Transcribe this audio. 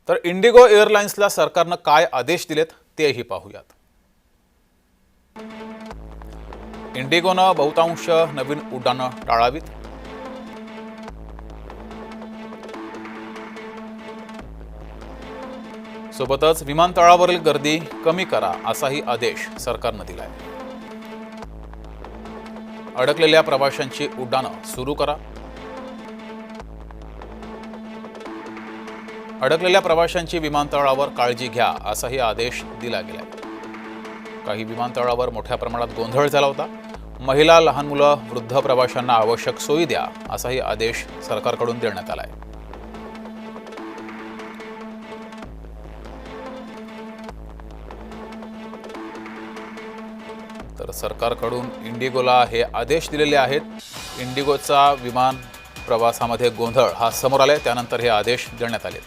तर इंडिगो एअरलाइन्सला सरकारनं काय आदेश दिलेत तेही पाहूयात। इंडिगोनं बहुतांश नवीन उड्डाणं टाळावीत। सोबतच विमानतळावरील गर्दी कमी करा असाही आदेश सरकारनं दिलाय। अडकलेल्या प्रवाशांची उड्डाणं सुरू करा। अडकलेल्या प्रवाशांची विमानतळावर काळजी घ्या असाही आदेश दिला गेलाय। काही विमानतळावर मोठ्या प्रमाणात गोंधळ झाला होता। महिला, लहान मुलं, वृद्ध प्रवाशांना आवश्यक सोयी द्या असाही आदेश सरकारकडून देण्यात आलाय। तर सरकारकडून इंडिगोला हे आदेश दिलेले आहेत। इंडिगोचा विमान प्रवासामध्ये गोंधळ हा समोर आलाय, त्यानंतर हे आदेश देण्यात आले।